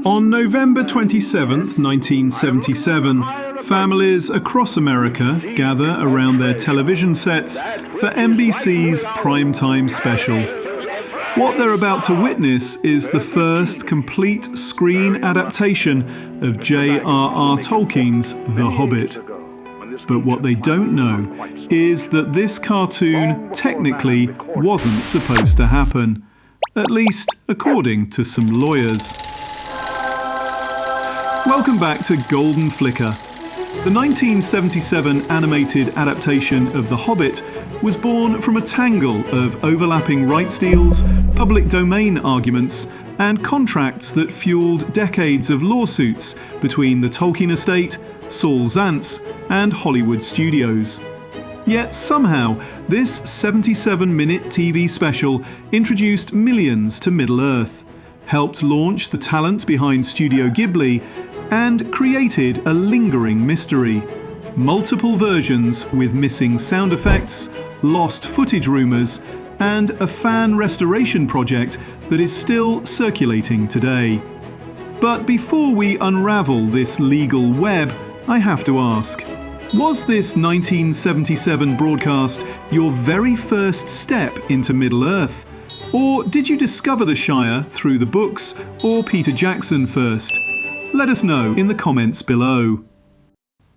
On November 27, 1977, families across America gather around their television sets for NBC's primetime special. What they're about to witness is the first complete screen adaptation of J.R.R. Tolkien's The Hobbit. But what they don't know is that this cartoon technically wasn't supposed to happen, at least according to some lawyers. Welcome back to Golden Flicker. The 1977 animated adaptation of The Hobbit was born from a tangle of overlapping rights deals, public domain arguments, and contracts that fueled decades of lawsuits between the Tolkien estate, Saul Zaentz, and Hollywood studios. Yet somehow, this 77-minute TV special introduced millions to Middle-earth, helped launch the talent behind Studio Ghibli, and created a lingering mystery. Multiple versions with missing sound effects, lost footage rumours, and a fan restoration project that is still circulating today. But before we unravel this legal web, I have to ask, was this 1977 broadcast your very first step into Middle-earth? Or did you discover the Shire through the books or Peter Jackson first? Let us know in the comments below.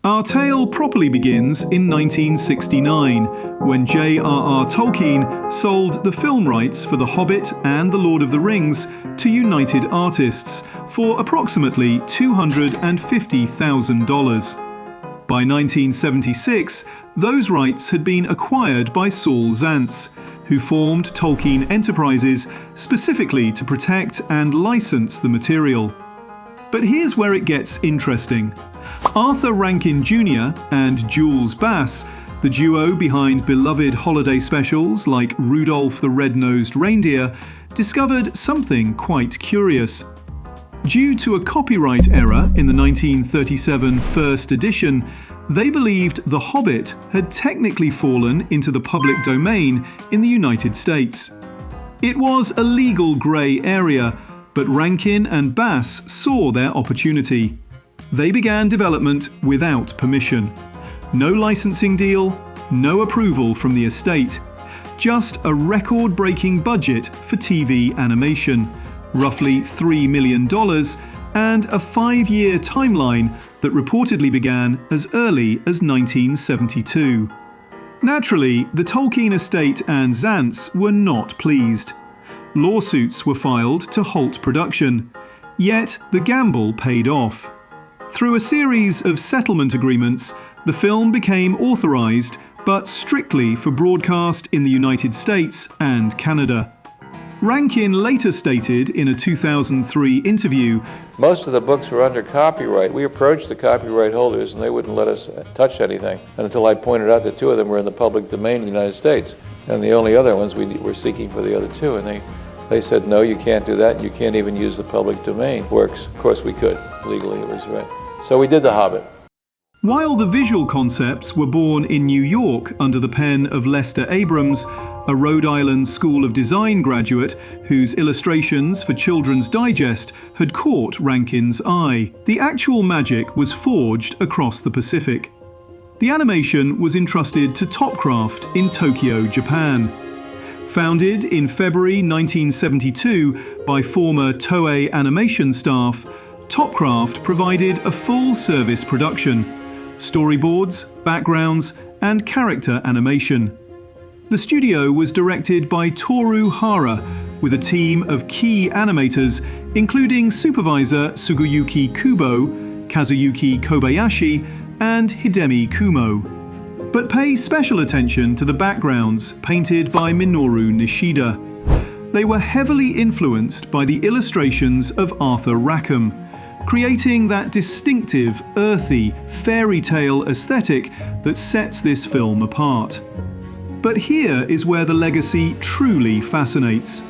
Our tale properly begins in 1969, when J.R.R. Tolkien sold the film rights for The Hobbit and The Lord of the Rings to United Artists for approximately $250,000. By 1976, those rights had been acquired by Saul Zaentz, who formed Tolkien Enterprises specifically to protect and license the material. But here's where it gets interesting. Arthur Rankin Jr. and Jules Bass, the duo behind beloved holiday specials like Rudolph the Red-Nosed Reindeer, discovered something quite curious. Due to a copyright error in the 1937 first edition, they believed The Hobbit had technically fallen into the public domain in the United States. It was a legal grey area, but Rankin and Bass saw their opportunity. They began development without permission. No licensing deal, no approval from the estate. Just a record-breaking budget for TV animation, roughly $3 million, and a 5-year timeline that reportedly began as early as 1972. Naturally, the Tolkien estate and Zaentz were not pleased. Lawsuits were filed to halt production, yet the gamble paid off. Through a series of settlement agreements, the film became authorized, but strictly for broadcast in the United States and Canada. Rankin later stated in a 2003 interview, "Most of the books were under copyright. We approached the copyright holders and they wouldn't let us touch anything until I pointed out that 2 of them were in the public domain in the United States. And the only other ones we were seeking for the other 2. And they said, no, you can't do that. You can't even use the public domain works. Of course we could. Legally it was right. So we did The Hobbit." While the visual concepts were born in New York under the pen of Lester Abrams, a Rhode Island School of Design graduate whose illustrations for Children's Digest had caught Rankin's eye, the actual magic was forged across the Pacific. The animation was entrusted to Topcraft in Tokyo, Japan. Founded in February 1972 by former Toei animation staff, Topcraft provided a full-service production: storyboards, backgrounds, and character animation. The studio was directed by Toru Hara, with a team of key animators including supervisor Sugiyuki Kubo, Kazuyuki Kobayashi, and Hidemi Kumo. But pay special attention to the backgrounds painted by Minoru Nishida. They were heavily influenced by the illustrations of Arthur Rackham, creating that distinctive, earthy, fairy tale aesthetic that sets this film apart. But here is where the legacy truly fascinates.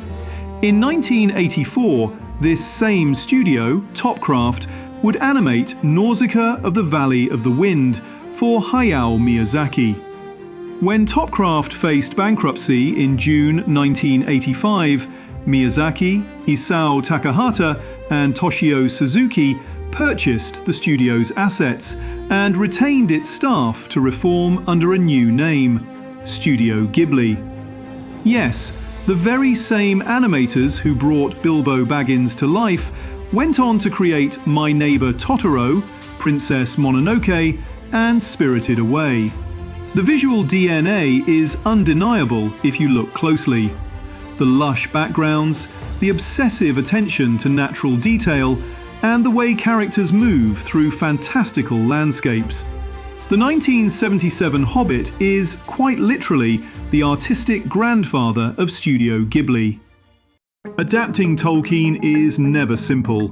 In 1984, this same studio, Topcraft, would animate Nausicaa of the Valley of the Wind for Hayao Miyazaki. When Topcraft faced bankruptcy in June 1985, Miyazaki, Isao Takahata, and Toshio Suzuki purchased the studio's assets and retained its staff to reform under a new name, Studio Ghibli. Yes, the very same animators who brought Bilbo Baggins to life went on to create My Neighbor Totoro, Princess Mononoke, and Spirited Away. The visual DNA is undeniable if you look closely. The lush backgrounds, the obsessive attention to natural detail, and the way characters move through fantastical landscapes. The 1977 Hobbit is, quite literally, the artistic grandfather of Studio Ghibli. Adapting Tolkien is never simple.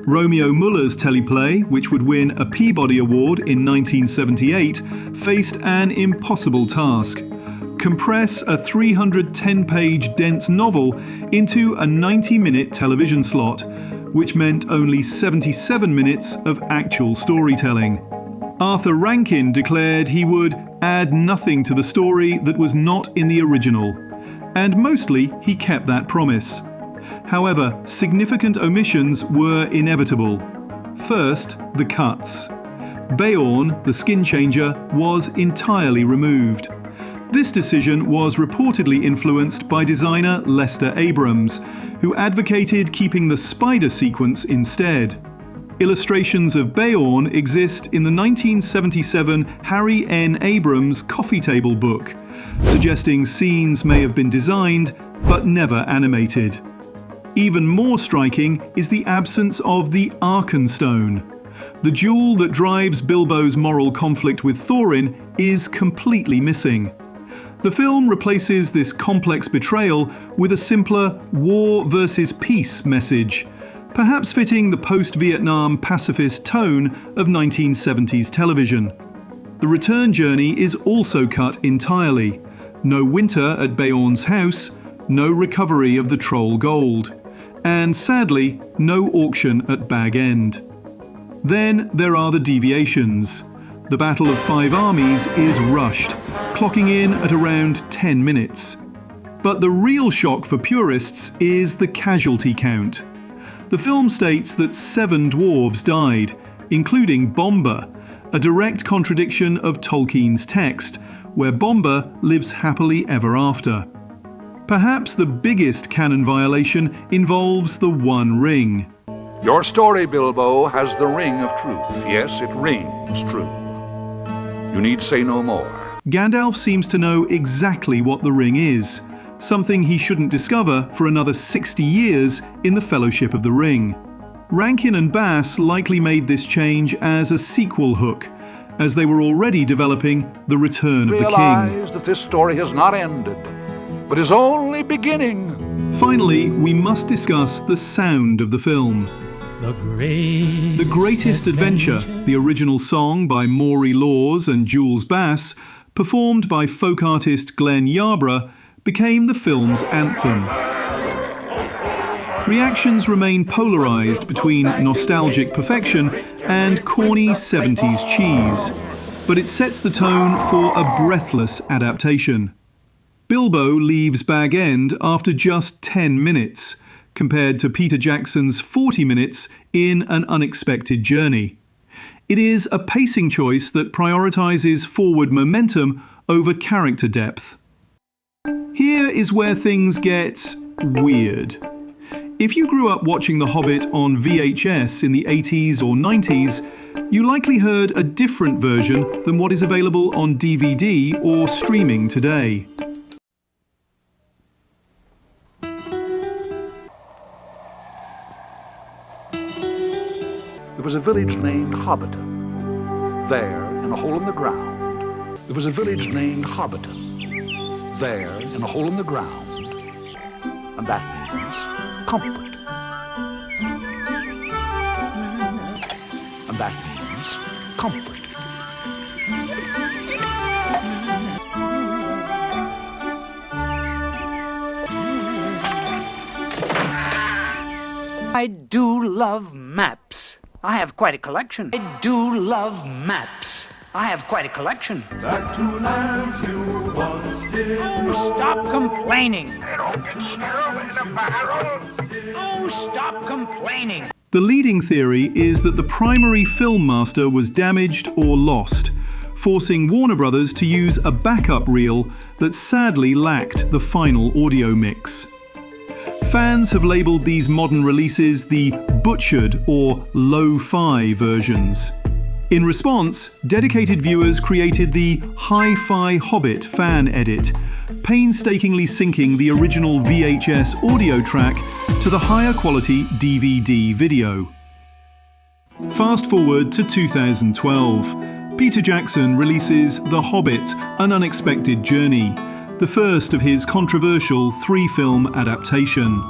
Romeo Muller's teleplay, which would win a Peabody Award in 1978, faced an impossible task. Compress a 310-page dense novel into a 90-minute television slot, which meant only 77 minutes of actual storytelling. Arthur Rankin declared he would add nothing to the story that was not in the original, and mostly he kept that promise. However, significant omissions were inevitable. First, the cuts. Beorn, the skin changer, was entirely removed. This decision was reportedly influenced by designer Lester Abrams, who advocated keeping the spider sequence instead. Illustrations of Beorn exist in the 1977 Harry N. Abrams coffee table book, suggesting scenes may have been designed but never animated. Even more striking is the absence of the Arkenstone. The jewel that drives Bilbo's moral conflict with Thorin is completely missing. The film replaces this complex betrayal with a simpler war versus peace message, perhaps fitting the post-Vietnam pacifist tone of 1970s television. The return journey is also cut entirely. No winter at Beorn's house, no recovery of the troll gold, and sadly, no auction at Bag End. Then there are the deviations. The Battle of Five Armies is rushed, clocking in at around 10 minutes. But the real shock for purists is the casualty count. The film states that 7 dwarves died, including Bomba, a direct contradiction of Tolkien's text, where Bomba lives happily ever after. Perhaps the biggest canon violation involves the One Ring. Your story, Bilbo, has the ring of truth. Yes, it rings true. You need say no more. Gandalf seems to know exactly what the ring is, something he shouldn't discover for another 60 years in the Fellowship of the Ring. Rankin and Bass likely made this change as a sequel hook, as they were already developing The Return of the King. Realize that this story has not ended, but is only beginning. Finally, we must discuss the sound of the film. The Greatest Adventure, the original song by Maury Laws and Jules Bass, performed by folk artist Glenn Yarbrough, became the film's anthem. Reactions remain polarised between nostalgic perfection and corny 70s cheese, but it sets the tone for a breathless adaptation. Bilbo leaves Bag End after just 10 minutes, compared to Peter Jackson's 40 minutes in An Unexpected Journey. It is a pacing choice that prioritises forward momentum over character depth. Here is where things get weird. If you grew up watching The Hobbit on VHS in the 80s or 90s, you likely heard a different version than what is available on DVD or streaming today. There was a village named Hobbiton. There, in a hole in the ground, there was a village named Hobbiton. There, in a hole in the ground. And that means comfort. And that means comfort. I do love maps. I have quite a collection. I do love maps. I have quite a collection. That two lands you once did. Oh, stop complaining. They don't get snow in the barrels. Oh, You stop complaining. The leading theory is that the primary film master was damaged or lost, forcing Warner Brothers to use a backup reel that sadly lacked the final audio mix. Fans have labelled these modern releases the butchered or lo-fi versions. In response, dedicated viewers created the Hi-Fi Hobbit fan edit, painstakingly syncing the original VHS audio track to the higher quality DVD video. Fast forward to 2012. Peter Jackson releases The Hobbit: An Unexpected Journey, the first of his controversial 3-film adaptation.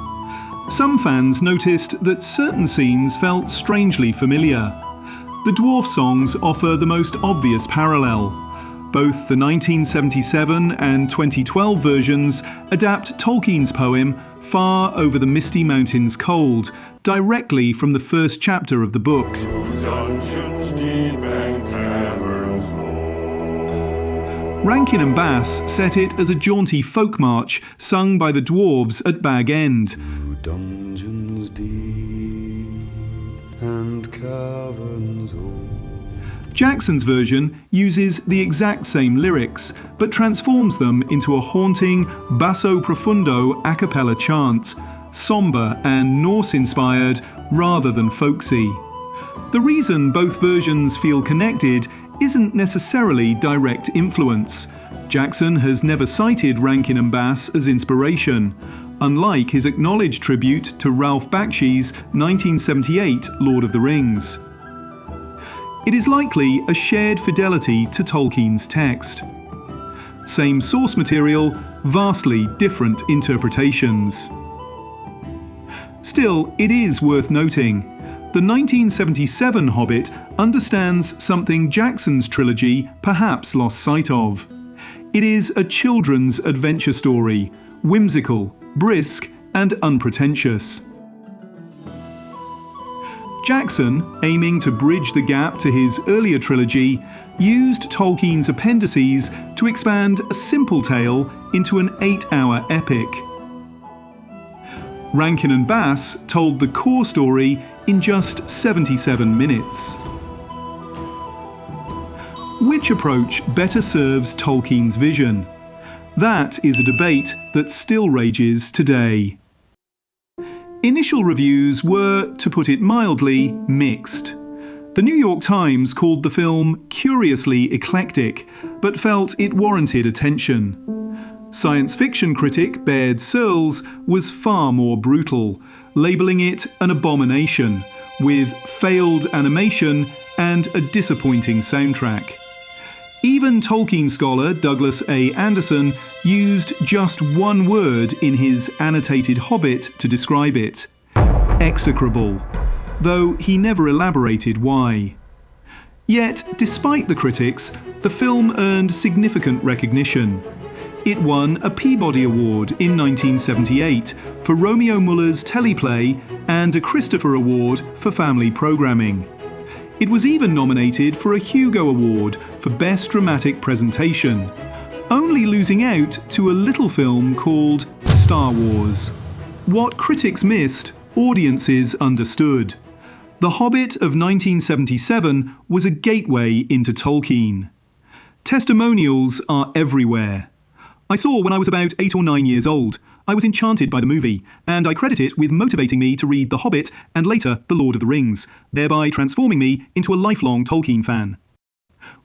Some fans noticed that certain scenes felt strangely familiar. The dwarf songs offer the most obvious parallel. Both the 1977 and 2012 versions adapt Tolkien's poem Far Over the Misty Mountains Cold, directly from the first chapter of the book. Rankin and Bass set it as a jaunty folk march sung by the dwarves at Bag End. Dungeons deep and caverns old. Jackson's version uses the exact same lyrics, but transforms them into a haunting basso profundo a cappella chant, somber and Norse-inspired rather than folksy. The reason both versions feel connected isn't necessarily direct influence. Jackson has never cited Rankin and Bass as inspiration, unlike his acknowledged tribute to Ralph Bakshi's 1978 Lord of the Rings. It is likely a shared fidelity to Tolkien's text. Same source material, vastly different interpretations. Still, it is worth noting, the 1977 Hobbit understands something Jackson's trilogy perhaps lost sight of. It is a children's adventure story, whimsical, brisk, and unpretentious. Jackson, aiming to bridge the gap to his earlier trilogy, used Tolkien's appendices to expand a simple tale into an 8-hour epic. Rankin and Bass told the core story in just 77 minutes. Which approach better serves Tolkien's vision? That is a debate that still rages today. Initial reviews were, to put it mildly, mixed. The New York Times called the film curiously eclectic, but felt it warranted attention. Science fiction critic Baird Searles was far more brutal, labelling it an abomination, with failed animation and a disappointing soundtrack. Even Tolkien scholar Douglas A. Anderson used just one word in his annotated Hobbit to describe it: execrable, though he never elaborated why. Yet, despite the critics, the film earned significant recognition. It won a Peabody Award in 1978 for Romeo Muller's teleplay and a Christopher Award for family programming. It was even nominated for a Hugo Award for Best Dramatic Presentation, only losing out to a little film called Star Wars. What critics missed, audiences understood. The Hobbit of 1977 was a gateway into Tolkien. Testimonials are everywhere. I saw when I was about 8 or 9 years old. I was enchanted by the movie, and I credit it with motivating me to read The Hobbit and later The Lord of the Rings, thereby transforming me into a lifelong Tolkien fan.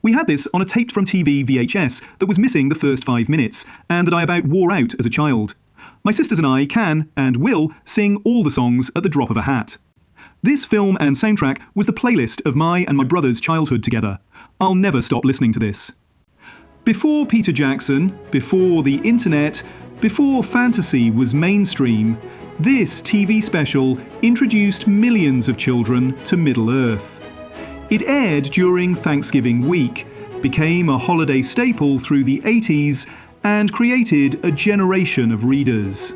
We had this on a taped from TV VHS that was missing the first 5 minutes, and that I about wore out as a child. My sisters and I can, and will, sing all the songs at the drop of a hat. This film and soundtrack was the playlist of my and my brother's childhood together. I'll never stop listening to this. Before Peter Jackson, before the internet, before fantasy was mainstream, this TV special introduced millions of children to Middle-earth. It aired during Thanksgiving week, became a holiday staple through the 80s, and created a generation of readers.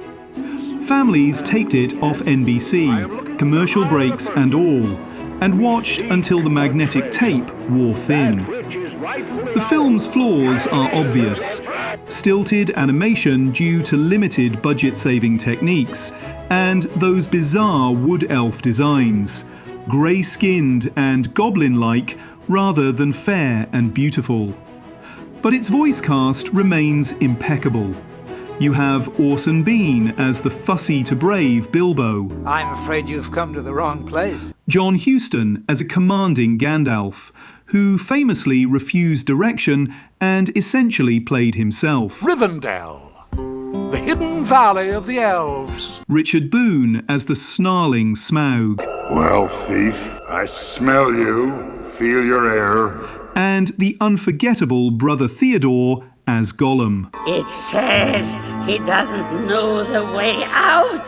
Families taped it off NBC, commercial breaks and all, and watched until the magnetic tape wore thin. The film's flaws are obvious. stilted animation due to limited budget-saving techniques, and those bizarre wood elf designs, grey-skinned and goblin-like rather than fair and beautiful. But its voice cast remains impeccable. You have Orson Bean as the fussy-to-brave Bilbo. I'm afraid you've come to the wrong place. John Huston as a commanding Gandalf, who famously refused direction and essentially played himself. Rivendell, the hidden valley of the elves. Richard Boone as the snarling Smaug. Well, thief, I smell you, feel your air. And the unforgettable brother Theodore as Gollum. It says he doesn't know the way out,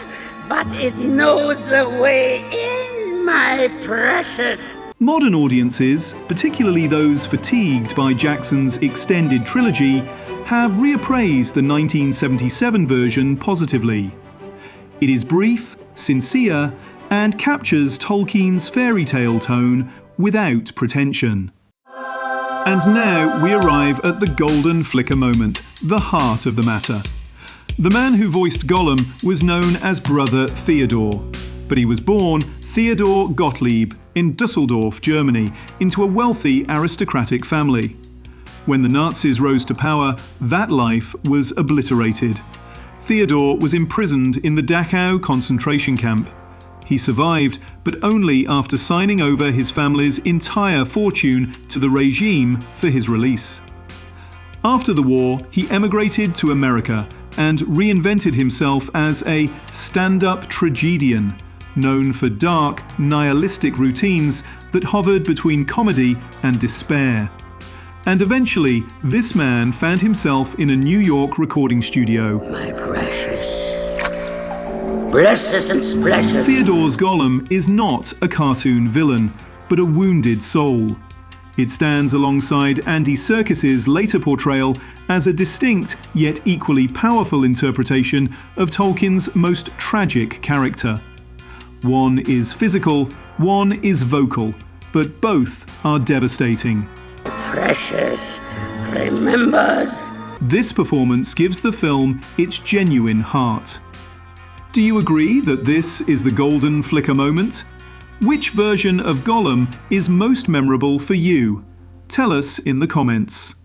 but it knows the way in, my precious. Modern audiences, particularly those fatigued by Jackson's extended trilogy, have reappraised the 1977 version positively. It is brief, sincere, and captures Tolkien's fairy tale tone without pretension. And now we arrive at the golden flicker moment, the heart of the matter. The man who voiced Gollum was known as Brother Theodore, but he was born Theodore Gottlieb in Dusseldorf, Germany, into a wealthy aristocratic family. When the Nazis rose to power, that life was obliterated. Theodore was imprisoned in the Dachau concentration camp. He survived, but only after signing over his family's entire fortune to the regime for his release. After the war, he emigrated to America and reinvented himself as a stand-up tragedian, known for dark, nihilistic routines that hovered between comedy and despair. And eventually, this man found himself in a New York recording studio. My precious. Blesses and splashes. Theodore's Gollum is not a cartoon villain, but a wounded soul. It stands alongside Andy Serkis's later portrayal as a distinct yet equally powerful interpretation of Tolkien's most tragic character. One is physical, one is vocal, but both are devastating. Precious remembers. This performance gives the film its genuine heart. Do you agree that this is the golden flicker moment? Which version of Gollum is most memorable for you? Tell us in the comments.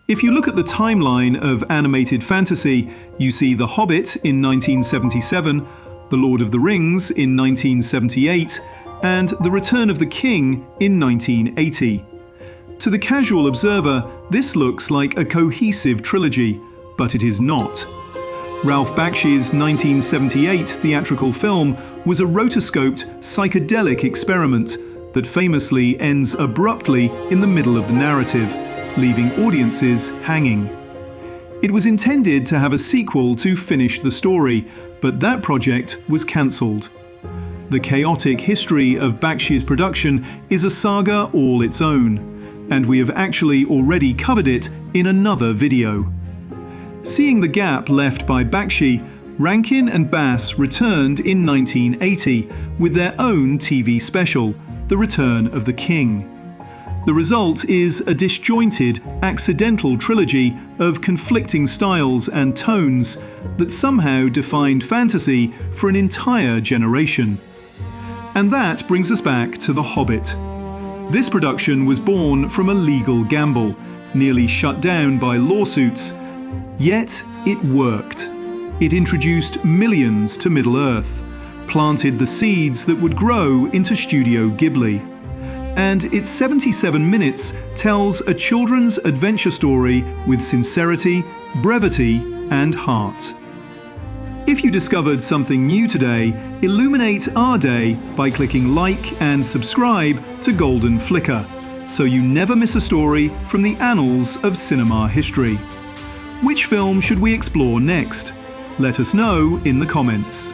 If you look at the timeline of animated fantasy, you see The Hobbit in 1977, The Lord of the Rings in 1978, and The Return of the King in 1980. To the casual observer, this looks like a cohesive trilogy, but it is not. Ralph Bakshi's 1978 theatrical film was a rotoscoped, psychedelic experiment that famously ends abruptly in the middle of the narrative, leaving audiences hanging. It was intended to have a sequel to finish the story, but that project was cancelled. The chaotic history of Bakshi's production is a saga all its own, and we have actually already covered it in another video. Seeing the gap left by Bakshi, Rankin and Bass returned in 1980 with their own TV special, The Return of the King. The result is a disjointed, accidental trilogy of conflicting styles and tones that somehow defined fantasy for an entire generation. And that brings us back to The Hobbit. This production was born from a legal gamble, nearly shut down by lawsuits. Yet it worked. It introduced millions to Middle-earth, planted the seeds that would grow into Studio Ghibli. And its 77 minutes tells a children's adventure story with sincerity, brevity, and heart. If you discovered something new today, illuminate our day by clicking like and subscribe to Golden Flicker, so you never miss a story from the annals of cinema history. Which film should we explore next? Let us know in the comments.